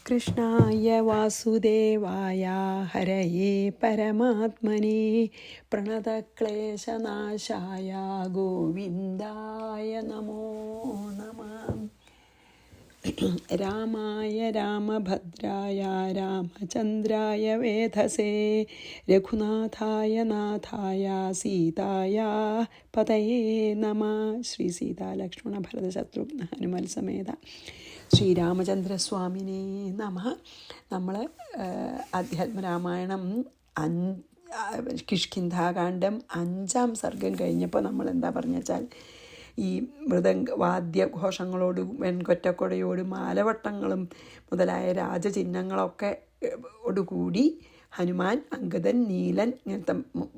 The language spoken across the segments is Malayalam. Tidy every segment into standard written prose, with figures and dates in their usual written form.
കൃഷ്ണായ വാസുദേവായ ഹരയേ പരമാത്മനേ പ്രണതക്ലേശനാശായ ഗോവിന്ദായ നമോ നമഃ. രാമായ രാമഭദ്രായ രാമചന്ദ്രായ വേധസേ രഘുനാഥായ നാഥായ സീതായ പതയേ നമഃ. ശ്രീ സീതാ ലക്ഷ്മണ ഭരത ശത്രുഘ്ന ഹനുമൽ സമേത ശ്രീരാമചന്ദ്രസ്വാമിനേ നമഃ. നമ്മൾ അധ്യാത്മരാമായണം കിഷ്കിന്ധാകാന്ഡം 5-ാം സർഗം കഴിഞ്ഞപ്പോൾ നമ്മൾ എന്താ പറഞ്ഞു വെച്ചാൽ, ഈ വാദ്യഘോഷങ്ങളോട് വെൺകൊറ്റക്കൊടയോടും മാലവട്ടങ്ങളും മുതലായ രാജചിഹ്നങ്ങളൊക്കെ ഓടുകൂടി ഹനുമാൻ, അങ്കദൻ, നീലൻ ഇങ്ങനത്തെ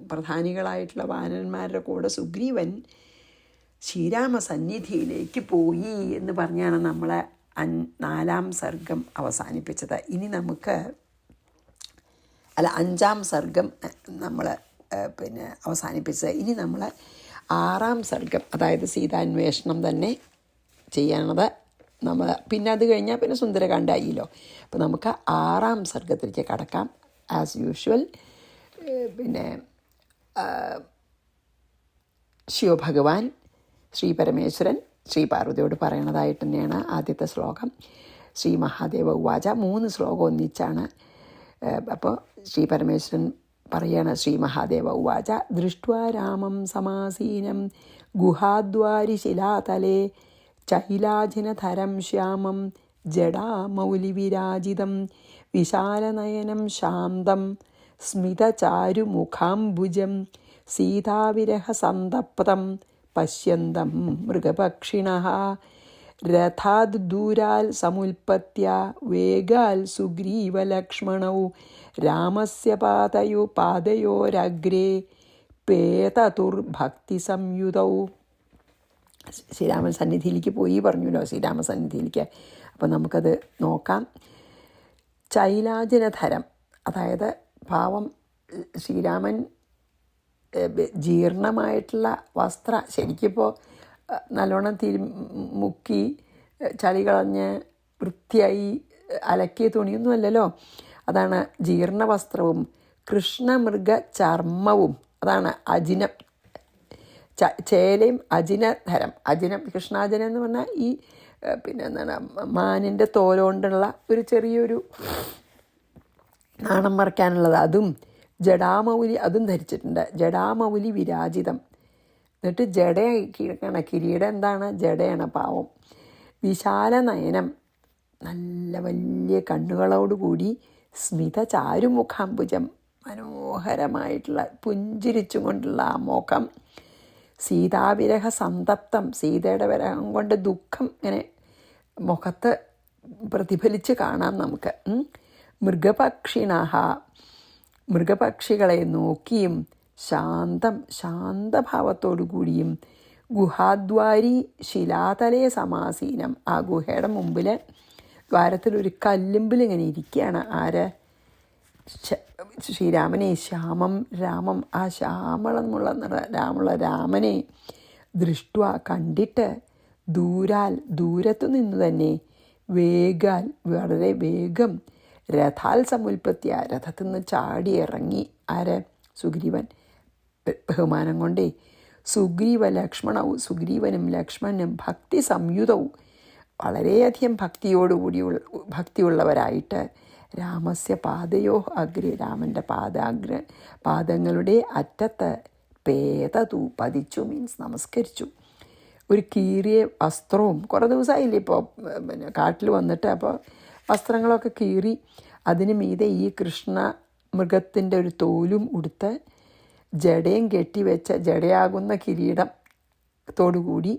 പ്രധാനികളായിട്ടുള്ള വാനരന്മാരുടെ കൂടെ സുഗ്രീവൻ ശ്രീരാമസന്നിധിയിലേക്ക് പോയി എന്ന് പറഞ്ഞാണ് നമ്മളെ 4-ാം സർഗം അവസാനിപ്പിച്ചത്. ഇനി നമുക്ക് 5-ാം സർഗം നമ്മൾ അവസാനിപ്പിച്ചത്. ഇനി നമ്മൾ 6-ാം സർഗം, അതായത് സീതാന്വേഷണം തന്നെ ചെയ്യണത് നമ്മൾ. പിന്നെ അത് കഴിഞ്ഞാൽ പിന്നെ സുന്ദരകാന്ഡായില്ലോ. അപ്പോൾ നമുക്ക് 6-ാം സർഗത്തിലേക്ക് കടക്കാം. ആസ് യൂഷ്വൽ ശിവഭഗവാൻ, ശ്രീ പരമേശ്വരൻ ശ്രീ പാർവതിയോട് പറയണതായിട്ട് തന്നെയാണ് ആദ്യത്തെ ശ്ലോകം. ശ്രീ മഹാദേവ ഉവാച. 3 ശ്ലോകം ഒന്നിച്ചാണ്. അപ്പോൾ ശ്രീ പരമേശ്വരൻ പറയാണ്, ശ്രീ മഹാദേവ ഉവാച ദൃഷ്ട്വാ രാമം സമാസീനം ഗുഹാദ്വാരി ശിലാതലേ ചൈലാജിനധരം ശ്യാമം ജടാമൗലിവിരാജിതം വിശാലനയനം ശാന്തം സ്മിതചാരുമുഖാംബുജം സീതാവിരഹസന്തപ്തം പശ്യന്തം മൃഗപക്ഷിണഃ രഥാദ് ദൂരാൽ സമുൽപത്യ വേഗാൽ സുഗ്രീവലക്ഷ്മണൗ രാമസ്യ പാദയോരഗ്രേ പേതതുർഭക്തി സംയുതൗ. ശ്രീരാമൻ സന്നിധിയിലേക്ക് പോയി പറഞ്ഞല്ലോ, ശ്രീരാമസന്നിധിയിലേക്ക്. അപ്പം നമുക്കത് നോക്കാം. ചൈലാജിനധരം, അതായത് പാവം ശ്രീരാമൻ ജീർണമായിട്ടുള്ള ശരിക്കിപ്പോൾ നല്ലോണം മുക്കി ചളി കളഞ്ഞ് വൃത്തിയായി അലക്കിയ തുണിയൊന്നുമല്ലല്ലോ. അതാണ് ജീർണ വസ്ത്രവും കൃഷ്ണമൃഗ ചർമ്മവും. അതാണ് അജിനം, ചേലയും അജിനധരം. കൃഷ്ണാജനം എന്ന് പറഞ്ഞാൽ ഈ എന്താണ് മാനിൻ്റെ തോലുകൊണ്ടുള്ള ഒരു ചെറിയൊരു നാണം മറയ്ക്കാനുള്ളത്, അതും ജടാമൗലി അതും ധരിച്ചിട്ടുണ്ട്. ജടാമൗലി വിരാജിതം. എന്നിട്ട് ജടയാണ്, കിരീടം എന്താണ്, ജടയാണ് പാവം. വിശാല നയനം, നല്ല വലിയ കണ്ണുകളോടുകൂടി. സ്മിത ചാരുമുഖാംബുജം, മനോഹരമായിട്ടുള്ള പുഞ്ചിരിച്ചും കൊണ്ടുള്ള ആ മുഖം. സീതാവിരഹ സന്തപ്തം, സീതയുടെ വിരഹം കൊണ്ട് ദുഃഖം ഇങ്ങനെ മുഖത്ത് പ്രതിഫലിച്ച് കാണാം നമുക്ക്. മൃഗപക്ഷിണഃ, മൃഗപക്ഷികളെ നോക്കിയും ശാന്തഭാവത്തോടു കൂടിയും. ഗുഹാദ്വാരി ശിലാതലേ സമാസീനം, ആ ഗുഹയുടെ മുമ്പിൽ ദ്വാരത്തിലൊരു കല്ലുമ്പിൽ ഇങ്ങനെ ഇരിക്കുകയാണ്. ആര്? ശ്രീരാമനെ. ശ്യാമം രാമം, ആ ശ്യാമളമുള്ള രാമനെ ദൃഷ്ട്വ കണ്ടിട്ട്, ദൂരത്തു നിന്നു തന്നെ, വേഗാൽ വളരെ വേഗം, രഥാൽ സമുൽപത്യ രഥത്തിൽ നിന്ന് ചാടി ഇറങ്ങി. ആര്? സുഗ്രീവൻ. ബഹുമാനം കൊണ്ടേ സുഗ്രീവ ലക്ഷ്മണവും, സുഗ്രീവനും ലക്ഷ്മണനും ഭക്തി സംയുതവും, വളരെയധികം ഭക്തിയുള്ളവരായിട്ട്. രാമസ്യ പാദയോ അഗ്രേ, രാമൻ്റെ പാദങ്ങളുടെ അറ്റത്ത് പേതതു പതിച്ചു, മീൻസ് നമസ്കരിച്ചു. ഒരു കീറിയ വസ്ത്രവും, കുറേ ദിവസമായില്ലേ ഇപ്പോൾ കാട്ടിൽ വന്നിട്ട്, അപ്പോൾ വസ്ത്രങ്ങളൊക്കെ കീറി അതിന് മീതെ ഈ കൃഷ്ണ മൃഗത്തിൻ്റെ ഒരു തോലും ഉടുത്ത് ജടയും കെട്ടിവെച്ച ജടയാകുന്ന കിരീടത്തോടുകൂടി,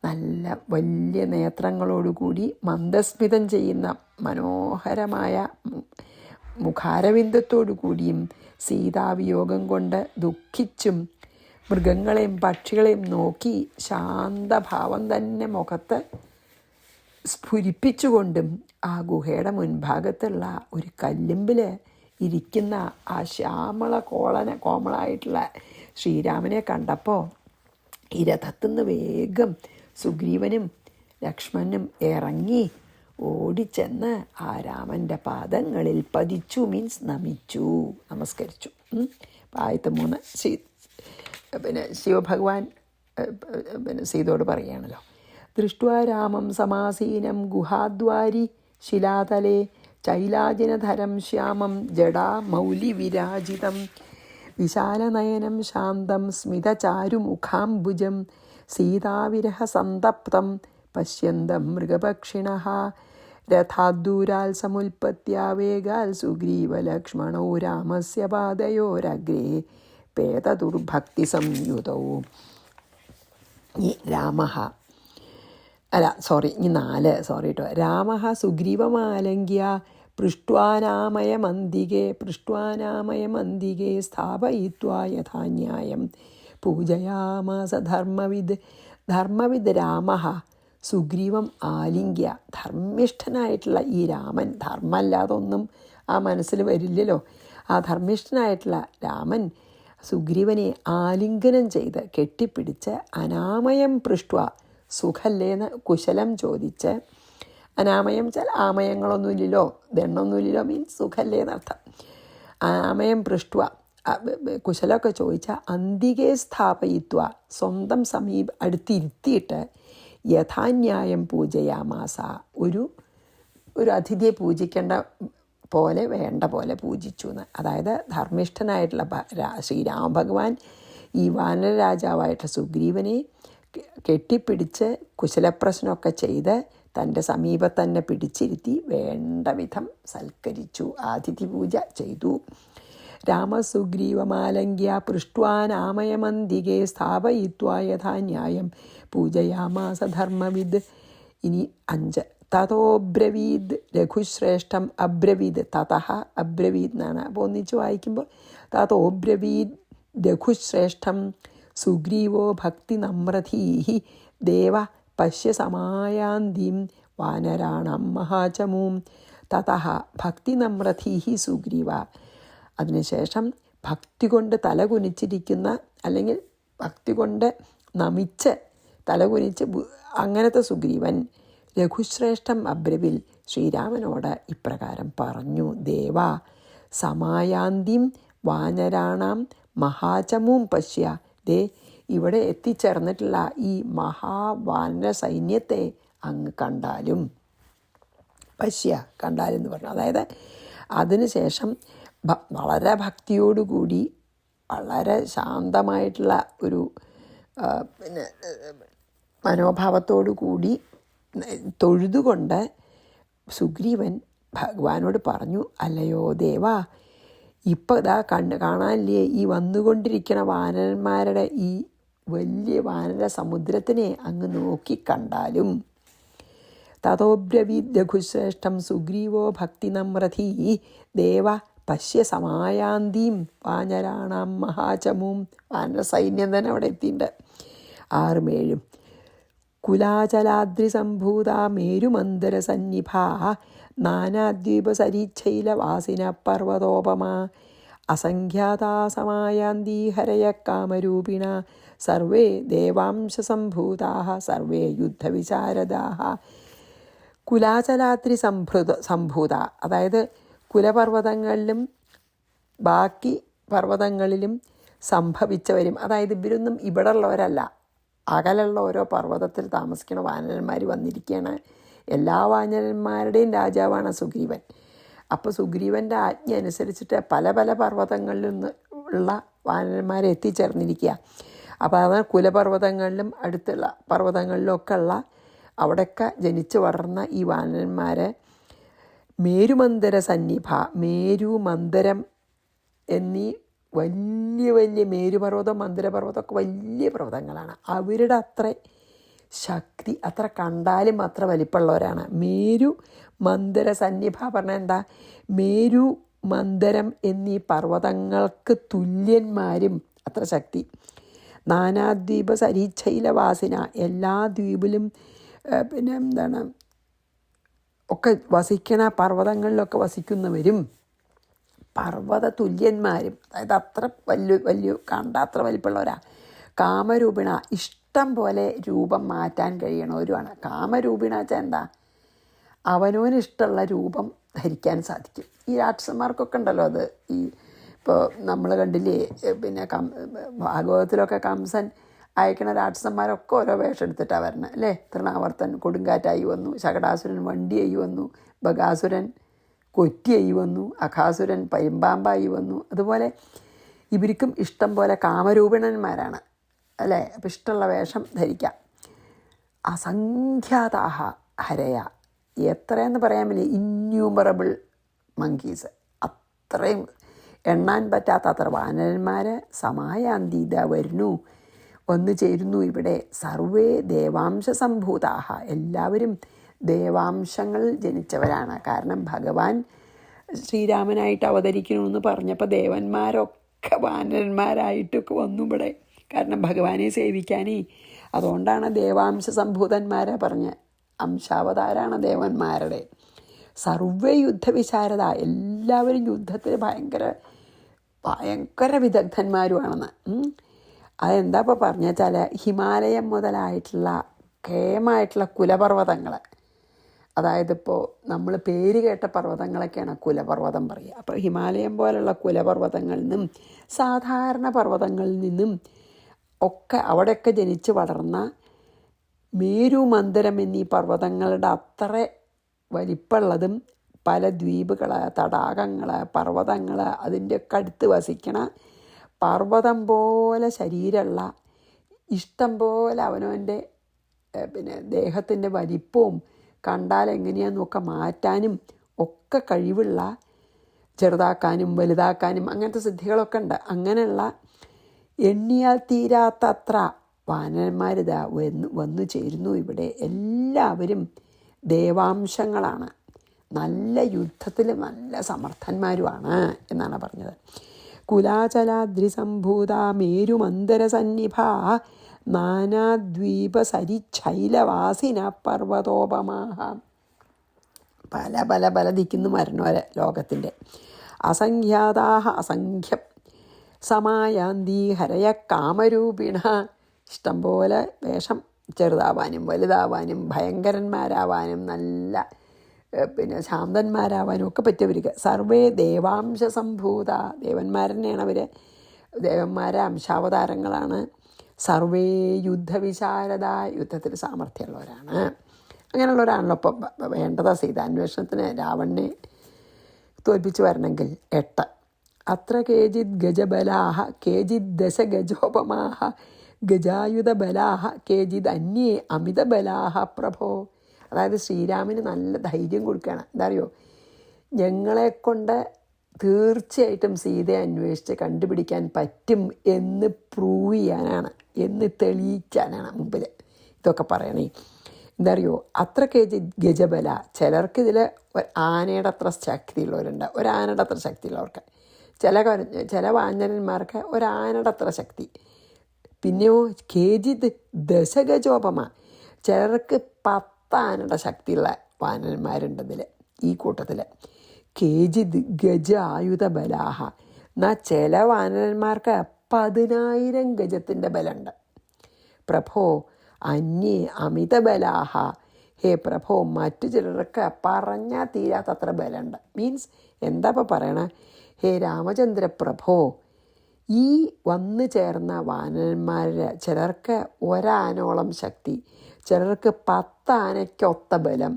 നല്ല വലിയ നേത്രങ്ങളോടുകൂടി, മന്ദസ്മിതം ചെയ്യുന്ന മനോഹരമായ മുഖാരവിന്ദത്തോടു കൂടിയും, സീതാവിയോഗം കൊണ്ട് ദുഃഖിച്ചും, മൃഗങ്ങളെയും പക്ഷികളെയും നോക്കി ശാന്തഭാവം തന്നെ മുഖത്ത് സ്ഫുരിപ്പിച്ചുകൊണ്ടും, ആ ഗുഹയുടെ മുൻഭാഗത്തുള്ള ഒരു കല്ലുമ്പിൽ ഇരിക്കുന്ന ആ കോമളായിട്ടുള്ള ശ്രീരാമനെ കണ്ടപ്പോൾ ഈ രഥത്തുനിന്ന് വേഗം സുഗ്രീവനും ലക്ഷ്മണനും ഇറങ്ങി ഓടിച്ചെന്ന് ആ രാമൻ്റെ പാദങ്ങളിൽ പതിച്ചു, മീൻസ് നമിച്ചു, നമസ്കരിച്ചു. ആദ്യത്തെ 3 ശിവഭഗവാൻ സീതയോട് പറയുകയാണല്ലോ. ദൃഷ്ട്വാ രാമം സമാസീനം ഗുഹാദ്വാരി ശിലാതലേ ചൈലാജിനധരം ശ്യാമം ജടാ മൗലിവിരാജിതം വിശാലനയനം ശാന്തം സ്മിതചാരുമുഖാംബുജം സീതാവിരഹസന്തപ്തം പശ്യന്തം മൃഗപക്ഷിണഃ രഥാദ്ദൂരാൽ സമുൽപത്യാവേഗാൽ സുഗ്രീവലക്ഷ്മണോ രാമസ്യ പാദയോരഗ്രേ പേതദുർഭക്തിസംയുതൗ. രാമഃ അല്ല സോറി 4 കേട്ടോ. രാമഃ സുഗ്രീവമാലങ്ക്യ പൃഷ്ട്വാനാമയമന്തികേ സ്ഥാപയിത്വാ യഥാന്യായം പൂജയാമാസ ധർമ്മവിദ് രാമഃ സുഗ്രീവം ആലിംഗ്യ. ധർമ്മിഷ്ഠനായിട്ടുള്ള ഈ രാമൻ, ധർമ്മമല്ലാതെ ഒന്നും ആ മനസ്സിൽ വരില്ലല്ലോ. ആ ധർമ്മിഷ്ഠനായിട്ടുള്ള രാമൻ സുഗ്രീവനെ ആലിംഗനം ചെയ്ത് കെട്ടിപ്പിടിച്ച് അനാമയം പൃഷ്ട്വ, സുഖല്ലേന്ന് കുശലം ചോദിച്ച്. അനാമയം വെച്ചാൽ ആമയങ്ങളൊന്നുമില്ലല്ലോ, ദണ്ണൊന്നുമില്ലല്ലോ, മീൻസ് സുഖല്ലേന്നർത്ഥം. ആമയം പൃഷ്ട്വ, കുശലമൊക്കെ ചോദിച്ചാൽ അന്തികേ സ്ഥാപയിത്വ, സ്വന്തം അടുത്തിരുത്തിയിട്ട് യഥാന്യായം പൂജയാമാസ, ഒരു അതിഥിയെ പൂജിക്കേണ്ട പോലെ വേണ്ട പോലെ പൂജിച്ചു എന്ന്. അതായത് ധർമ്മിഷ്ഠനായിട്ടുള്ള ശ്രീരാമഭഗവാൻ ഈ വാനര രാജാവായിട്ടുള്ള സുഗ്രീവനെ കെട്ടിപ്പിടിച്ച് കുശലപ്രശ്നമൊക്കെ ചെയ്ത് തൻ്റെ സമീപത്ത് തന്നെ പിടിച്ചിരുത്തി വേണ്ട വിധം സൽക്കരിച്ചു, അതിഥി പൂജ ചെയ്തു. രാമസുഗ്രീവമാലങ്ക്യ പൃഷ്ട്വാനാമയമന്തികേ സ്ഥാപയിത്വാ യഥാന്യായം പൂജയാമാസ ധർമ്മവിദ്. ഇനി 5. തതോബ്രവീദ് രഘുശ്രേഷ്ഠം അബ്രവീദ്, തതഃ അബ്രവീദ് എന്നാണ്. അപ്പോൾ ഒന്നിച്ച് വായിക്കുമ്പോൾ തതോബ്രവീദ് രഘുശ്രേഷ്ഠം സുഗ്രീവോ ഭക്തി നമ്രധീഹി ദേവ പശ്യ സമായാന്തീം വാനരാണം മഹാചമൂം. തതഃ ഭക്തി നമ്രധീഹി സുഗ്രീവ. അതിനുശേഷം ഭക്തി കൊണ്ട് തലകുനിച്ചിരിക്കുന്ന, അല്ലെങ്കിൽ ഭക്തി കൊണ്ട് നമിച്ച് തലകുനിച്ച് അങ്ങനത്തെ സുഗ്രീവൻ രഘുശ്രേഷ്ഠം അബ്രവിൽ ശ്രീരാമനോട് ഇപ്രകാരം പറഞ്ഞു. ദേവ സമായാന്തിം വാനരാണാം മഹാചമൂം പശ്യ. ദേ ഇവിടെ എത്തിച്ചേർന്നിട്ടുള്ള ഈ മഹാവാനര സൈന്യത്തെ അങ്ങ് കണ്ടാലും, പശ്യ കണ്ടാലെന്ന് പറഞ്ഞു. അതായത് അതിനുശേഷം വളരെ ഭക്തിയോടുകൂടി വളരെ ശാന്തമായിട്ടുള്ള ഒരു മനോഭാവത്തോടു കൂടി തൊഴുതുകൊണ്ട് സുഗ്രീവൻ ഭഗവാനോട് പറഞ്ഞു, അല്ലയോ ദേവാ, ഇപ്പം ഇതാ കാണാനില്ലേ ഈ വന്നുകൊണ്ടിരിക്കണ വാനരന്മാരുടെ ഈ വലിയ വാനര സമുദ്രത്തിനെ അങ്ങ് നോക്കിക്കണ്ടാലും. തതോബ്രവീദ് രഘുശ്രേഷ്ഠം സുഗ്രീവോ ഭക്തി നമ്രധീ ദേവ പശ്യ സമായാന്തീം വാനരാണാം മഹാചമൂം. വാനര സൈന്യം തന്നെ അവിടെ എത്തിയിട്ടുണ്ട്. 6, 7. കുലാചലാദ്രി സംഭൂത മേരുമന്ദര സന്നിഭാ നാനാദ്വീപസരീച്ഛൈലവാസിന പർവ്വതോപമാ അസംഖ്യാതാ സമായാന്തീ ഹരയ കാമരൂപിണ സർവേ ദേവാംശസംഭൂതാഃ സർവേ യുദ്ധവിശാരദാഃ. കുലാചലാദ്രി സംഭൂത, അതായത് കുലപർവ്വതങ്ങളിലും ബാക്കി പർവ്വതങ്ങളിലും സംഭവിച്ചവരും, അതായത് ഇവരൊന്നും ഇവിടെ ഉള്ളവരല്ല, അകലുള്ള ഓരോ പർവ്വതത്തിൽ താമസിക്കുന്ന വാനരന്മാർ വന്നിരിക്കുകയാണ്. എല്ലാ വാനരന്മാരുടെയും രാജാവാണ് സുഗ്രീവൻ. അപ്പോൾ സുഗ്രീവൻ്റെ ആജ്ഞ അനുസരിച്ചിട്ട് പല പല പർവ്വതങ്ങളിൽ നിന്ന് ഉള്ള വാനരന്മാരെ എത്തിച്ചേർന്നിരിക്കുക. അപ്പോൾ അത് കുലപർവ്വതങ്ങളിലും അടുത്തുള്ള പർവ്വതങ്ങളിലൊക്കെ ഉള്ള അവിടെയൊക്കെ ജനിച്ചു വളർന്ന ഈ വാനരന്മാരെ മേരുമന്ദര സന്നിഭ, മേരുമന്ദരം എന്നീ വലിയ വലിയ മേരുപർവ്വതം മന്ദരപർവ്വതമൊക്കെ വലിയ പർവ്വതങ്ങളാണ്. അവരുടെ അത്ര ശക്തി, അത്ര കണ്ടാലും അത്ര വലിപ്പമുള്ളവരാണ്. മേരു മന്ദര സന്നിഭ പറഞ്ഞാൽ എന്താ, മേരു മന്ദരം എന്നീ പർവ്വതങ്ങൾക്ക് തുല്യന്മാരും അത്ര ശക്തി. നാനാദ്വീപ സരീച്ഛൈലവാസിന, എല്ലാ ദ്വീപിലും പിന്നെ എന്താണ് ഒക്കെ വസിക്കണ പർവ്വതങ്ങളിലൊക്കെ വസിക്കുന്നവരും പർവ്വത തുല്യന്മാരും, അതായത് അത്ര വലിയ കണ്ടാത്ര വലിപ്പമുള്ളവരാ. കാമരൂപിണ, ഇഷ്ടം പോലെ രൂപം മാറ്റാൻ കഴിയണവരുമാണ്. കാമരൂപിണ വെച്ചാൽ എന്താ, അവനവനിഷ്ടമുള്ള രൂപം ധരിക്കാൻ സാധിക്കും. ഈ രാക്ഷസന്മാർക്കൊക്കെ ഉണ്ടല്ലോ അത്. ഈ ഇപ്പോൾ നമ്മൾ കണ്ടില്ലേ, പിന്നെ ഭാഗവതത്തിലൊക്കെ കംസൻ അയക്കണ രാക്ഷസന്മാരൊക്കെ ഓരോ വേഷം എടുത്തിട്ടാണ് വരണം അല്ലേ. തൃണാവർത്തൻ കൊടുങ്കാറ്റായി വന്നു, ശകടാസുരൻ വണ്ടിയായി വന്നു, ബകാസുരൻ കൊറ്റിയായി വന്നു, അഘാസുരൻ പൈമ്പാമ്പായി വന്നു. അതുപോലെ ഇവർക്കും ഇഷ്ടം പോലെ കാമരൂപിണന്മാരാണ് അല്ലേ. അപ്പം ഇഷ്ടമുള്ള വേഷം ധരിക്കാം. അസംഖ്യാതാഹ ഹരയ, എത്രയെന്ന് പറയാൻ പറ്റില്ല, ഇന്യൂമറബിൾ മങ്കീസ്, അത്രയും എണ്ണാൻ പറ്റാത്ത അത്ര വാനരന്മാർ സമായാന്തീത വരുന്നു, വന്നു ചേരുന്നു ഇവിടെ. സർവേ ദേവാംശ സംഭൂതാഹ, എല്ലാവരും ദേവാംശങ്ങളിൽ ജനിച്ചവരാണ്. കാരണം ഭഗവാൻ ശ്രീരാമനായിട്ട് അവതരിക്കണമെന്ന് പറഞ്ഞപ്പോൾ ദേവന്മാരൊക്കെ വാനരന്മാരായിട്ടൊക്കെ വന്നു ഇവിടെ. കാരണം ഭഗവാനെ സേവിക്കാനേ. അതുകൊണ്ടാണ് ദേവാംശ സംഭൂതന്മാരെ പറഞ്ഞ്. അംശാവതാരാണ് ദേവന്മാരുടെ. സർവേ യുദ്ധവിശാരദ, എല്ലാവരും യുദ്ധത്തിൽ ഭയങ്കര വിദഗ്ധന്മാരുമാണെന്ന്. അതെന്താ ഇപ്പോൾ പറഞ്ഞു വെച്ചാൽ, ഹിമാലയം മുതലായിട്ടുള്ള കേമായിട്ടുള്ള കുലപർവ്വതങ്ങൾ, അതായത് ഇപ്പോൾ നമ്മൾ പേര് കേട്ട പർവ്വതങ്ങളൊക്കെയാണ് കുലപർവ്വതം പറയുക. അപ്പോൾ ഹിമാലയം പോലുള്ള കുലപർവ്വതങ്ങളിൽ നിന്നും സാധാരണ പർവ്വതങ്ങളിൽ നിന്നും ഒക്കെ അവിടെയൊക്കെ ജനിച്ച് വളർന്ന മേരു മന്ദരം എന്നീ പർവ്വതങ്ങളുടെ അത്ര വലിപ്പമുള്ളതും പല ദ്വീപുകൾ, തടാകങ്ങൾ, പർവ്വതങ്ങൾ, അതിൻ്റെയൊക്കെ അടുത്ത് വസിക്കണ പർവ്വതം പോലെ ശരീരമുള്ള, ഇഷ്ടം പോലെ അവനവൻ്റെ പിന്നെ ദേഹത്തിൻ്റെ വലിപ്പവും കണ്ടാൽ എങ്ങനെയാണെന്നൊക്കെ മാറ്റാനും ഒക്കെ കഴിവുള്ള, ചെറുതാക്കാനും വലുതാക്കാനും അങ്ങനത്തെ സിദ്ധികളൊക്കെ ഉണ്ട്. അങ്ങനെയുള്ള എണ്ണിയാൽ തീരാത്തത്ര വാനരന്മാരിതാ വന്നു ചേരുന്നു ഇവിടെ. എല്ലാവരും ദേവാംശങ്ങളാണ്, നല്ല യുദ്ധത്തിൽ നല്ല സമർത്ഥന്മാരുമാണ് എന്നാണ് പറഞ്ഞത്. കുലാചലാദ്രിസംഭൂത മേരുമന്ദരസന്നിഭ നാനാദ്വീപസരിച്ഛൈലവാസിന പർവ്വതോപമാഹ. പല പല പല ദിക്കുന്നു മരണവരെ ലോകത്തിൻ്റെ. അസംഖ്യാതാഹ, അസംഖ്യം. സമായാന്തി ഹരയ കാമരൂപിണ, ഇഷ്ടംപോലെ വേഷം, ചെറുതാവാനും വലുതാവാനും ഭയങ്കരന്മാരാവാനും നല്ല പിന്നെ ശാന്തന്മാരാവാനും ഒക്കെ പറ്റിയവർക്ക്. സർവേ ദേവാംശ സംഭൂത, ദേവന്മാരെന്നെയാണ് അവർ, ദേവന്മാരെ അംശാവതാരങ്ങളാണ്. സർവേ യുദ്ധവിശാരദ, യുദ്ധത്തിൽ സാമർഥ്യമുള്ളവരാണ്. അങ്ങനെയുള്ളവരാണല്ലോ ഇപ്പം വേണ്ടത്. സീതാന്വേഷണത്തിന് രാവണനെ തോൽപ്പിച്ച് വരണമെങ്കിൽ 8. അത്ര കേചിത് ഗജബലാഹ കേചിത് ദശഗജോപമാഹ ഗജായുധബലാഹ കേചിത് അന്യേ അമിതബലാഹ പ്രഭോ. അതായത് ശ്രീരാമന് നല്ല ധൈര്യം കൊടുക്കുകയാണ്. എന്താ അറിയോ, ഞങ്ങളെക്കൊണ്ട് തീർച്ചയായിട്ടും സീതയെ അന്വേഷിച്ച് കണ്ടുപിടിക്കാൻ പറ്റും എന്ന് പ്രൂവ് ചെയ്യാനാണ്, എന്ന് തെളിയിക്കാനാണ് മുമ്പിൽ ഇതൊക്കെ പറയണേ. എന്താ അറിയോ, അത്ര കേജി ഗജബല, ചിലർക്കിതിൽ ആനയുടെ അത്ര ശക്തിയുള്ളവരുണ്ട്, ഒരാനയുടെ അത്ര ശക്തിയുള്ളവർക്ക്. ചില വാനരന്മാർക്ക് ഒരാനയുടെ അത്ര ശക്തി. പിന്നെയോ കേജിത് ദശഗജോപമ, ചിലർക്ക് 10 ആനയുടെ ശക്തിയുള്ള വാനരന്മാരുണ്ടതിൽ, ഈ കൂട്ടത്തിൽ. കേജിത് ഗജ ആയുധ ബലാഹ, എന്നാൽ ചില വാനരന്മാർക്ക് 10,000 ഗജത്തിൻ്റെ ബലമുണ്ട്. പ്രഭോ അന്യേ അമിത ബലാഹ, ഹേ പ്രഭോ മറ്റു ചിലർക്ക് പറഞ്ഞാൽ തീരാത്തത്ര ബലമുണ്ട്. മീൻസ് എന്താ ഇപ്പോൾ പറയണേ, ഹേ രാമചന്ദ്ര പ്രഭോ, ഈ വന്നു ചേർന്ന വാനരന്മാരിൽ ചിലർക്ക് ഒരാനോളം ശക്തി, ചിലർക്ക് 10 ആനയ്ക്കൊത്ത ബലം,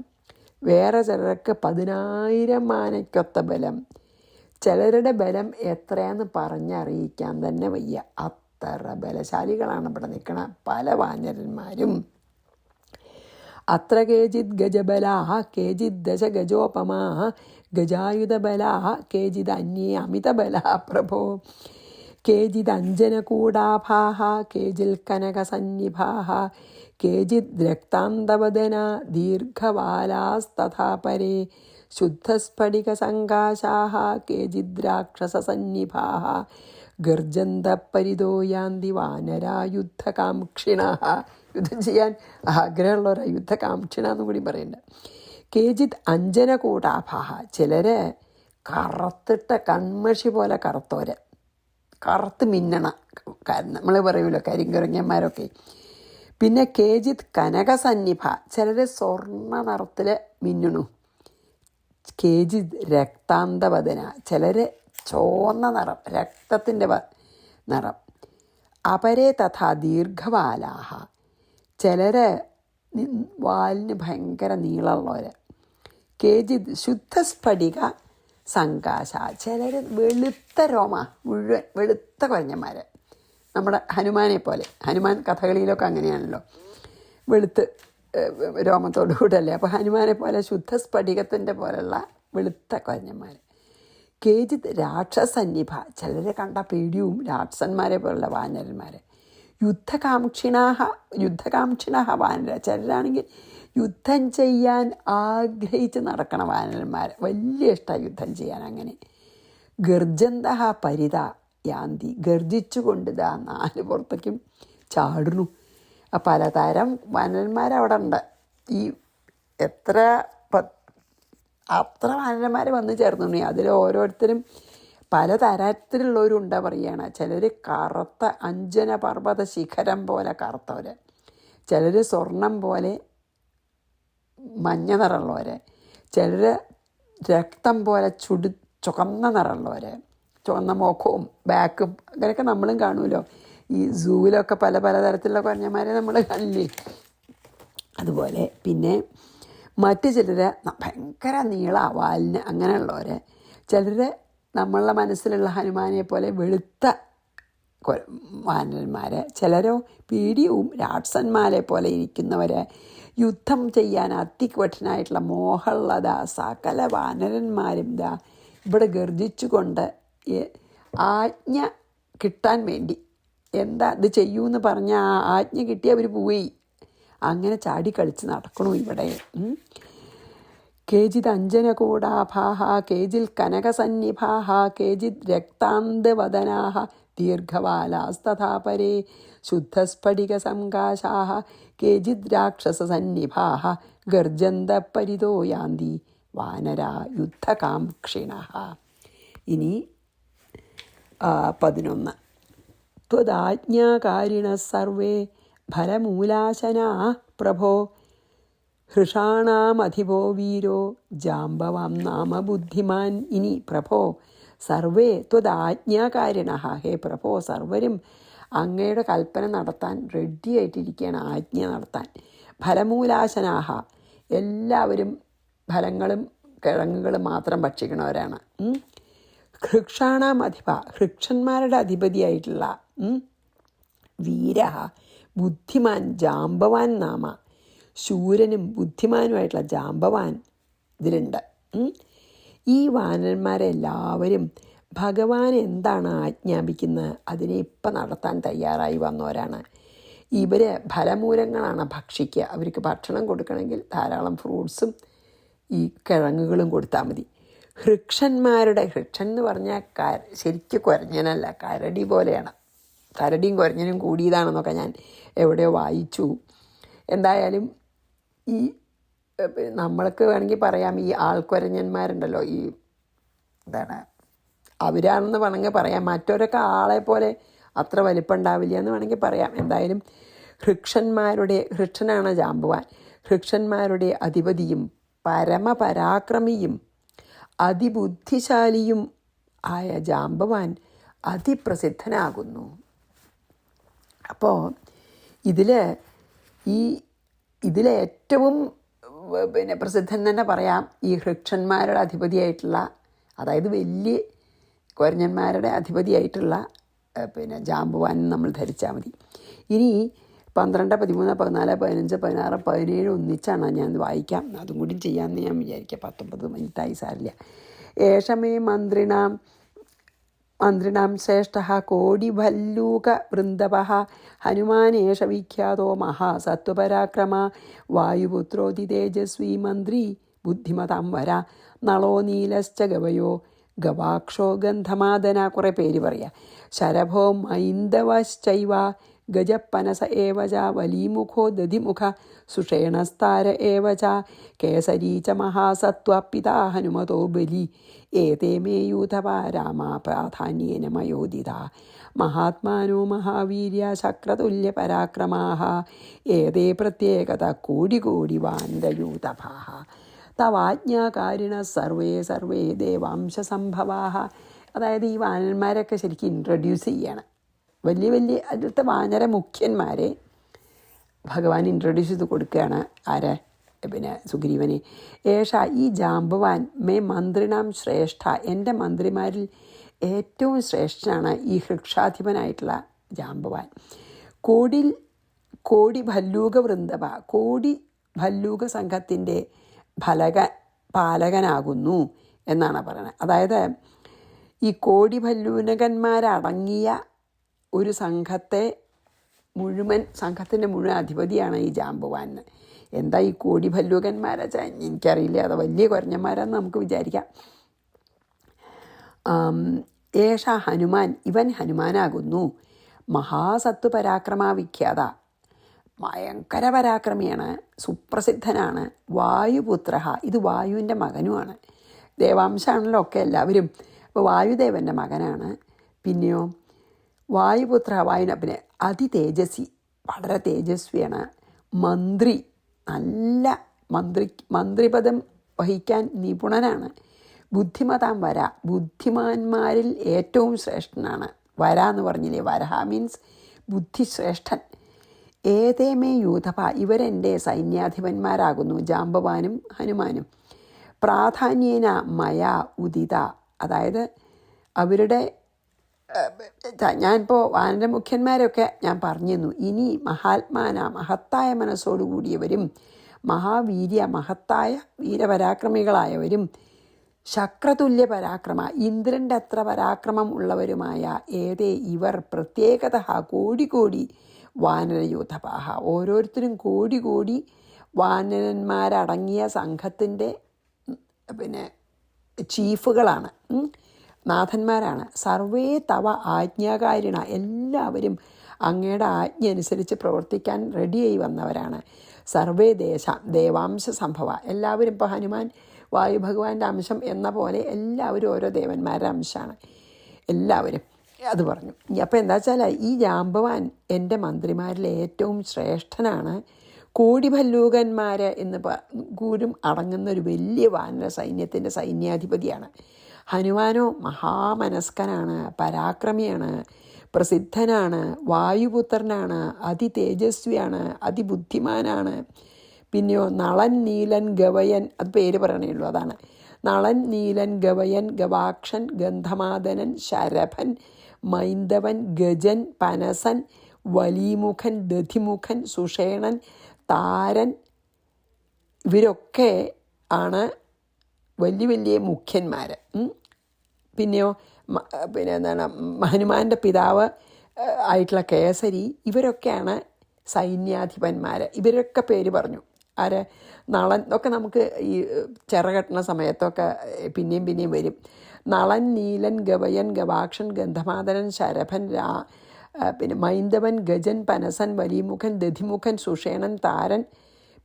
വേറെ ചിലർക്ക് 10,000 ആനയ്ക്കൊത്ത ബലം. ചിലരുടെ ബലം എത്രയാന്ന് പറഞ്ഞറിയിക്കാൻ തന്നെ വയ്യ, അത്ര ബലശാലികളാണ് ഇവിടെ നിൽക്കണ പല വാനരന്മാരും. അത്ര കേചിത് ഗജബലാഹ കേചിത് ദശഗജോപമാഹ ഗജായുധബലാഹ കേചിത് അന്യേ അമിതബലാഹ പ്രഭോ. കേചിത് അഞ്ജനകൂടാഭാഹ കേചിൽ കനകസന്നിഭാഹ കേചിത് രക്താന്തവദന ദീർഘവാലാസ്തഥാ പരേ ശുദ്ധസ്ഫടികസങ്കാശാഹ കേചിത് രാക്ഷസസന്നിഭാഹ ഗർജന്തപരിതോ യാന്തി വാനരായുദ്ധകാംക്ഷിണ. യുദ്ധം ചെയ്യാൻ ആഗ്രഹമുള്ളവരാ യുദ്ധകാംക്ഷിണ എന്നും കൂടി പറയുന്നുണ്ട്. കേചിത് അഞ്ജനകൂടാഭാഹ, ചിലർ കറുത്തിട്ട കൺമഷി പോലെ കറുത്തവർ, കറുത്ത് മിന്നണ, നമ്മൾ പറയുമല്ലോ കരിങ്കുരങ്ങന്മാരൊക്കെ. പിന്നെ കേജിത് കനകസന്നിഭ, ചിലർ സ്വർണ്ണ നിറത്തിൽ മിന്നണു, കേചിത് രക്താന്തവദന, ചിലർ ചുവന്ന നിറം, രക്തത്തിൻ്റെ നിറം. അപരേ തഥാ ദീർഘവാലാഹ, ചിലർ വാലിന് ഭയങ്കര നീളമുള്ളവർ. കേചിത് ശുദ്ധസ്ഫടിക സങ്കാശ, ചിലർ വെളുത്ത രോമ, മുഴുവൻ വെളുത്ത കുരങ്ങന്മാർ, നമ്മുടെ ഹനുമാനെ പോലെ. ഹനുമാൻ കഥകളിയിലൊക്കെ അങ്ങനെയാണല്ലോ, വെളുത്ത് രോമത്തോടു കൂടല്ലേ. അപ്പോൾ ഹനുമാനെ പോലെ ശുദ്ധസ്ഫടികത്തിൻ്റെ പോലെയുള്ള വെളുത്ത കുരങ്ങന്മാർ. കേചിത് രാക്ഷസന്നിഭ, ചിലരെ കണ്ട പേടിയും രാക്ഷസന്മാരെ പോലുള്ള വാനരന്മാർ. യുദ്ധകാംക്ഷിണ വാനര, ചിലരാണെങ്കിൽ യുദ്ധം ചെയ്യാൻ ആഗ്രഹിച്ച് നടക്കണ വാനരന്മാർ, വലിയ ഇഷ്ടമാണ് യുദ്ധം ചെയ്യാൻ. അങ്ങനെ ഗർജന്ത പരിത യാന്തി, ഗർജിച്ചുകൊണ്ട് ഇതാ നാല് പുറത്തേക്കും ചാടുന്നു. പലതരം വാനരന്മാരവിടെ ഉണ്ട്. ഈ അത്ര വാനരന്മാർ വന്ന് ചേർന്നു. അതിൽ ഓരോരുത്തരും പലതരത്തിലുള്ളവരും ഉണ്ടാ പറയുകയാണ്. ചിലർ കറുത്ത അഞ്ജന പർവ്വത ശിഖരം പോലെ കറുത്തവർ, ചിലർ സ്വർണം പോലെ മഞ്ഞ നിറമുള്ളവർ, ചിലർ രക്തം പോലെ ചുവന്ന നിറമുള്ളവർ, ചുവന്ന മുഖവും ബാക്കും. അങ്ങനെയൊക്കെ നമ്മളും കാണുമല്ലോ ഈ സൂവിലൊക്കെ പലതരത്തിലുള്ള കുരങ്ങന്മാരെ നമ്മൾ കാണില്ലേ, അതുപോലെ. പിന്നെ മറ്റു ചിലർ ഭയങ്കര നീള വാലിന് അങ്ങനെയുള്ളവർ, ചിലർ നമ്മളുടെ മനസ്സിലുള്ള ഹനുമാനെ പോലെ വെളുത്ത വാനരന്മാർ, ചിലരോ പീഡിയവും രാക്ഷസന്മാരെ പോലെ ഇരിക്കുന്നവർ, യുദ്ധം ചെയ്യാൻ അതികഠിനായിട്ടുള്ള മോഹമുള്ളതാ സകല വാനരന്മാരും ഇതാ ഇവിടെ ഗർജിച്ചുകൊണ്ട് ആജ്ഞ കിട്ടാൻ വേണ്ടി, എന്താ ഇത് ചെയ്യൂന്ന് പറഞ്ഞാൽ ആ ആജ്ഞ കിട്ടി അവർ പോയി. അങ്ങനെ ചാടിക്കളിച്ച് നടക്കണു ഇവിടെ. കേചിത് അഞ്ജനകൂടാഭാഹ, കേചിൽ കനകസന്നിഭാഹ, കേചിത് രക്താന്തവദനാഹ, ദീർഘവാലാസ്തഥാപരേ ശുദ്ധസ്ഫടികസങ്കാശാഹ, കേചിത് രാക്ഷസസന്നിഭാഹ, ഗർജന്തപരിതോ യാന്തി വാനരാ യുദ്ധകാംക്ഷിണഃ. ഇനി 11. ത്വദാജ്ഞാകാരിണഃ സർവേ ഫലമൂലാശനാ പ്രഭോ, ഹൃഷാണാമധിപോ വീരോ ജാംബവാം നാമ ബുദ്ധിമാൻ. ഇനി പ്രഭോ സർവേ ത്വദാജ്ഞാകാരിണഃ, ഹേ പ്രഭോ സർവരും അങ്ങയുടെ കൽപ്പന നടത്താൻ റെഡിയായിട്ടിരിക്കുകയാണ്, ആജ്ഞ നടത്താൻ. ഫലമൂലാശനാഹ, എല്ലാവരും ഫലങ്ങളും കിഴങ്ങുകളും മാത്രം ഭക്ഷിക്കണവരാണ്. ഹൃക്ഷാണാം അധിപ, ഹൃക്ഷന്മാരുടെ അധിപതിയായിട്ടുള്ള. വീര ബുദ്ധിമാൻ ജാംബവാൻ നാമ, ശൂരനും ബുദ്ധിമാനുമായിട്ടുള്ള ജാംബവാൻ ഇതിലുണ്ട്. ഈ വാനന്മാരെല്ലാവരും ഭഗവാൻ എന്താണ് ആജ്ഞാപിക്കുന്നത് അതിനെ ഇപ്പം നടത്താൻ തയ്യാറായി വന്നവരാണ്. ഇവർ ഫലമൂലങ്ങളാണ് ഭക്ഷിക്കുക. അവർക്ക് ഭക്ഷണം കൊടുക്കണമെങ്കിൽ ധാരാളം ഫ്രൂട്ട്സും ഈ കിഴങ്ങുകളും കൊടുത്താൽ മതി. ഹൃക്ഷൻ എന്ന് പറഞ്ഞാൽ ശരിക്കും കുരഞ്ഞനല്ല, കരടി പോലെയാണ്. കരടിയും കുരഞ്ഞനും കൂടിയതാണെന്നൊക്കെ ഞാൻ എവിടെയോ വായിച്ചു. എന്തായാലും ഈ നമ്മൾക്ക് വേണമെങ്കിൽ പറയാം, ഈ ആൾക്കുരഞ്ഞന്മാരുണ്ടല്ലോ, ഈ എന്താണ് അവരാണെന്ന് വേണമെങ്കിൽ പറയാം. മറ്റവരൊക്കെ ആളെ പോലെ അത്ര വലിപ്പം ഉണ്ടാവില്ല എന്ന് വേണമെങ്കിൽ പറയാം. എന്തായാലും ഹൃക്ഷനാണ് ജാമ്പവാൻ. ഹൃക്ഷന്മാരുടെ അധിപതിയും പരമപരാക്രമിയും അതിബുദ്ധിശാലിയും ആയ ജാമ്പവാൻ അതിപ്രസിദ്ധനാകുന്നു. അപ്പോൾ ഇതിലേറ്റവും പ്രസിദ്ധൻ തന്നെ പറയാം ഈ ഹൃക്ഷന്മാരുടെ അധിപതിയായിട്ടുള്ള, അതായത് വലിയ കുരഞ്ഞന്മാരുടെ അധിപതിയായിട്ടുള്ള ജാമ്പവാൻ നമ്മൾ ധരിച്ചാൽ മതി. ഇനി 12, 13, 14, 15, 16, 17 ഒന്നിച്ചാണ് ഞാൻ വായിക്കാം. അതും കൂടി ചെയ്യാമെന്ന് ഞാൻ വിചാരിക്കാം. 19 മിനിറ്റായി, സാരില്ല. ഏഷമേ മന്ത്രിണാം ശ്രേഷ്ഠ കോടിഭല്ലൂക വൃന്ദവഃ ഹനുമാനേഷ വിഖ്യാതോ മഹാസത്വപരാക്രമ വായുപുത്രോതി തേജസ്വി മന്ത്രി ബുദ്ധിമതാം വര നളോ നീലശ്ച ഗവയോ ഗവാക്ഷോ ഗന്ധമാദന. കുറേ പേര് പറയാം. ശരഭോ മൈന്ദവശ്ചൈവ ഗജപ്പനസ ഏവച വലീമുഖോ ദധിമുഖ സുഷേണസ്താര ഏവച കേസരീ ച മഹാസത്വ പിതാ ഹനുമതോ ബലി ഏതേ മേ യൂഥവാ രാമാ പ്രാധാന്യേന മയോദിത മഹാത്മാനോ മഹാവീര്യ ശക്രതുല്യ പരാക്രമാഃ ഏതേ പ്രത്യേകത കോടി വാനരയൂഥഭാഃ തവാജ്ഞാകാരിണ സർവേ സർവേ ദേവാംശസംഭവാഹ. അതായത് ഈ വാനന്മാരൊക്കെ ശരിക്കും ഇൻട്രൊഡ്യൂസ് ചെയ്യാണ്. വലിയ വലിയ അടുത്ത വാനര മുഖ്യന്മാരെ ഭഗവാൻ ഇൻട്രൊഡ്യൂസ് ചെയ്ത് കൊടുക്കുകയാണ്. ആരെ? പിന്നെ സുഗ്രീവനെ. ഏഷ ഈ ജാമ്പവാൻ മേ മന്ത്രിണാം ശ്രേഷ്ഠ, എൻ്റെ മന്ത്രിമാരിൽ ഏറ്റവും ശ്രേഷ്ഠനാണ് ഈ ഹൃക്ഷാധിപനായിട്ടുള്ള ജാമ്പവാൻ. കോടി ഭല്ലൂക വൃന്ദവ, കോടി ഭല്ലൂക സംഘത്തിൻ്റെ പാലകനാകുന്നു എന്നാണ് പറയുന്നത്. അതായത് ഈ കോടി ഭല്ലൂനകന്മാരടങ്ങിയ ഒരു സംഘത്തിൻ്റെ മുഴുവൻ അധിപതിയാണ് ഈ ജാമ്പവാൻ. എന്താ ഈ കോടി ഭല്ലൂകന്മാരാച്ചാ എനിക്കറിയില്ല, അത് വലിയ കുരഞ്ഞന്മാരാന്ന് നമുക്ക് വിചാരിക്കാം. ഏഷ ഹനുമാൻ, ഇവൻ ഹനുമാനാകുന്നു. മഹാസത്വ പരാക്രമാവിഖ്യാത, ഭയങ്കര പരാക്രമിയാണ്, സുപ്രസിദ്ധനാണ്. വായുപുത്ര, ഇത് വായുവിൻ്റെ മകനുമാണ്. ദേവാംശമാണല്ലോ ഒക്കെ എല്ലാവരും. അപ്പോൾ വായുദേവൻ്റെ മകനാണ്. പിന്നെയോ വായുപുത്ര, പിന്നെ അതിതേജസ്വി, വളരെ തേജസ്വിയാണ്. മന്ത്രി, നല്ല മന്ത്രിപദം വഹിക്കാൻ നിപുണനാണ്. ബുദ്ധിമതാം വര, ബുദ്ധിമാന്മാരിൽ ഏറ്റവും ശ്രേഷ്ഠനാണ്. വര എന്ന് പറഞ്ഞില്ലേ, വരഹ മീൻസ് ബുദ്ധിശ്രേഷ്ഠൻ. ഏതേമേ യൂഥഭ, ഇവരെൻ്റെ സൈന്യാധിപന്മാരാകുന്നു, ജാമ്പവാനും ഹനുമാനും. പ്രാധാന്യേന മയ ഉദിത, അതായത് അവരുടെ ഞാനിപ്പോൾ വാനര മുഖ്യന്മാരൊക്കെ ഞാൻ പറഞ്ഞിരുന്നു. ഇനി മഹത്തായ മനസ്സോടുകൂടിയവരും മഹത്തായ വീരപരാക്രമികളായവരും ശക്രതുല്യ പരാക്രമ, ഇന്ദ്രൻ്റെ അത്ര പരാക്രമം ഉള്ളവരുമായ ഇവർ പ്രത്യേകത കോടി വാനരയൂഥപാഹ, ഓരോരുത്തരും കോടി വാനരന്മാരടങ്ങിയ സംഘത്തിൻ്റെ പിന്നെ ചീഫുകളാണ്, നാഥന്മാരാണ്. സർവേ തവ ആജ്ഞാകാരിണ, എല്ലാവരും അങ്ങയുടെ ആജ്ഞ അനുസരിച്ച് പ്രവർത്തിക്കാൻ റെഡിയായി വന്നവരാണ്. സർവേ ദേവാംശ സംഭവ, എല്ലാവരും ഇപ്പോൾ ഹനുമാൻ വായു ഭഗവാന്റെ അംശം എന്ന പോലെ എല്ലാവരും ഓരോ ദേവന്മാരുടെ അംശമാണ് എല്ലാവരും. അത് പറഞ്ഞു. അപ്പോൾ എന്താ വെച്ചാൽ ഈ ജാമ്പവാൻ എൻ്റെ മന്ത്രിമാരിൽ ഏറ്റവും ശ്രേഷ്ഠനാണ്. കോടി ഭല്ലൂകന്മാർ എന്ന് കൂരും അടങ്ങുന്ന ഒരു വലിയ വാനര സൈന്യത്തിൻ്റെ സൈന്യാധിപതിയാണ്. ഹനുമാനോ മഹാമനസ്കനാണ്, പരാക്രമിയാണ്, പ്രസിദ്ധനാണ്, വായുപുത്രനാണ്, അതിതേജസ്വിയാണ്, അതിബുദ്ധിമാനാണ്. പിന്നെയോ നളൻ നീലൻ ഗവയൻ, അത് പേര് പറയണേ ഉള്ളൂ, അതാണ്. നളൻ നീലൻ ഗവയൻ ഗവാക്ഷൻ ഗന്ധമാദനൻ ശരഭൻ മൈന്ദവൻ ഗജൻ പനസൻ വലിമുഖൻ ദധിമുഖൻ സുഷേണൻ താരൻ, ഇവരൊക്കെ ആണ് വലിയ മുഖ്യന്മാർ. പിന്നെയോ പിന്നെ എന്താണ് ഹനുമാൻ്റെ പിതാവ് ആയിട്ടുള്ള കേസരി, ഇവരൊക്കെയാണ് സൈന്യാധിപന്മാർ. ഇവരൊക്കെ പേര് പറഞ്ഞു. ആര്? നളൻ ഒക്കെ നമുക്ക് ഈ ചിറകെട്ടുന്ന സമയത്തൊക്കെ പിന്നെയും വരും. നളൻ നീലൻ ഗവയൻ ഗവാക്ഷൻ ഗന്ധമാദനൻ ശരഭൻ പിന്നെ മൈന്ദവൻ ഗജൻ പനസൻ വലിമുഖൻ ദധിമുഖൻ സുഷേണൻ താരൻ,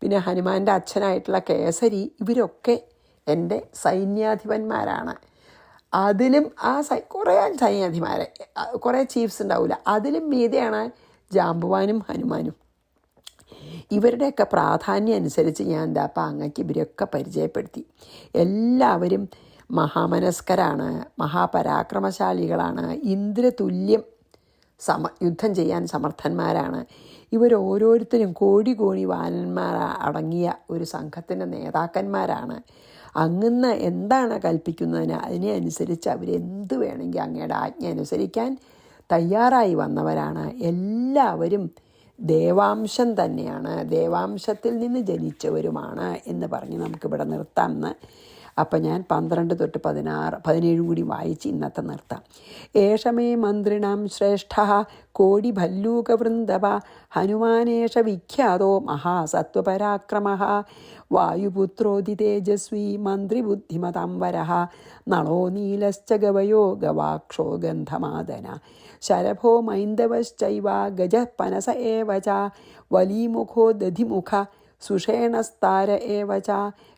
പിന്നെ ഹനുമാൻ്റെ അച്ഛനായിട്ടുള്ള കേസരി, ഇവരൊക്കെ എൻ്റെ സൈന്യാധിപന്മാരാണ്. അതിലും കുറേ സൈന്യാധിപന്മാരെ, കുറേ ചീഫ്സ് ഉണ്ടാവില്ല, അതിലും മീതെയാണ് ജാമ്പവാനും ഹനുമാനും. ഇവരുടെയൊക്കെ പ്രാധാന്യം അനുസരിച്ച് ഞാൻ അപ്പം അങ്ങക്ക് ഇവരൊക്കെ പരിചയപ്പെടുത്തി. എല്ലാവരും മഹാമനസ്കരാണ്, മഹാപരാക്രമശാലികളാണ്, ഇന്ദ്രതുല്യം യുദ്ധം ചെയ്യാൻ സമർത്ഥന്മാരാണ്. ഇവരോരോരുത്തരും കോടി വാനന്മാർ അടങ്ങിയ ഒരു സംഘത്തിൻ്റെ നേതാക്കന്മാരാണ്. അങ്ങ് എന്താണ് കൽപ്പിക്കുന്നതിന് അതിനെ അനുസരിച്ച് അവരെന്ത് വേണമെങ്കിൽ അങ്ങയുടെ ആജ്ഞ അനുസരിക്കാൻ തയ്യാറായി വന്നവരാണ്. എല്ലാവരും ദേവാംശം തന്നെയാണ്, ദേവാംശത്തിൽ നിന്ന് ജനിച്ചവരുമാണ് എന്ന് പറഞ്ഞ് നമുക്കിവിടെ നിർത്താമെന്ന്. അപ്പം ഞാൻ 12 തൊട്ട് 17 കൂടി വായിച്ച് ഇന്നത്തെ നിർത്താം. ഏഷമേ മന്ത്രിണാം ശ്രേഷ്ഠ കോടി ഭല്ലൂകവൃന്ദവ ഹനുമാനേഷ വിഖ്യാതോ മഹാസത്വപരാക്രമ വായുപുത്രോതി തേജസ്വി മന്ത്രിബുദ്ധിമതാം വരഃ നളോ നീലശ്ച ഗവയോ ഗവാക്ഷോ ഗന്ധമാദന ശരഭോ മൈന്ദവശ്ചൈവ ഗജഃ പനസ ഏവ ച വലീമുഖോ ദധിമുഖ സുഷേണസ്താര ഏവ ച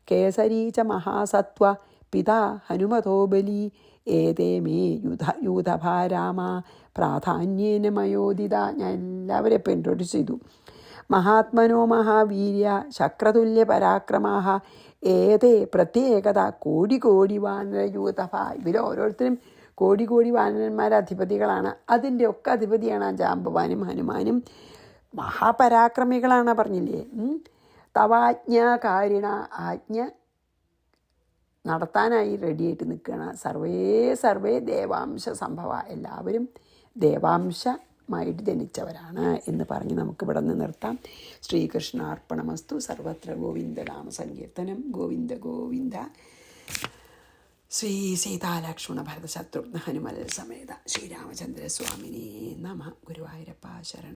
കേസരീ ച മഹാസത്വ പിതാ ഹനുമതോ ബലി ഏതേ മേ യൂഥഭാരാമ പ്രാധാന്യേന മയോദിത. ഞാൻ എല്ലാവരെയും ഇപ്പോൾ ഇൻട്രൊഡ്യൂസ് ചെയ്തു. മഹാത്മനോ മഹാവീര്യ ശക്രതുല്യ പരാക്രമാ ഏതേ പ്രത്യേകത കോടി കോടി വാനരയൂഥഭ. ഇവർ ഓരോരുത്തരും കോടി കോടി വാനരന്മാരെ അധിപതികളാണ്. അതിൻ്റെ ഒക്കെ അധിപതിയാണ് ആ ജാമ്പവാനും ഹനുമാനും. മഹാപരാക്രമികളാണ് പറഞ്ഞില്ലേ. തവാജ്ഞാകാരിണ, ആജ്ഞ നടത്താനായി റെഡിയായിട്ട് നിൽക്കുകയാണ്. സർവേ ദേവാംശ സംഭവ, എല്ലാവരും ദേവാംശമായിട്ട് ജനിച്ചവരാണ് എന്ന് പറഞ്ഞ് നമുക്കിവിടെ നിന്ന് നിർത്താം. ശ്രീകൃഷ്ണാർപ്പണമസ്തു. സർവത്ര ഗോവിന്ദനാമ സങ്കീർത്തനം. ഗോവിന്ദ ഗോവിന്ദ. ശ്രീ സീതാലക്ഷ്മണ ഭരത ശത്രുഘ്ന ഹനുമൽ സമേത ശ്രീരാമചന്ദ്രസ്വാമിനേ നമഃ. ഗുരുവായൂരപ്പ ശരണം.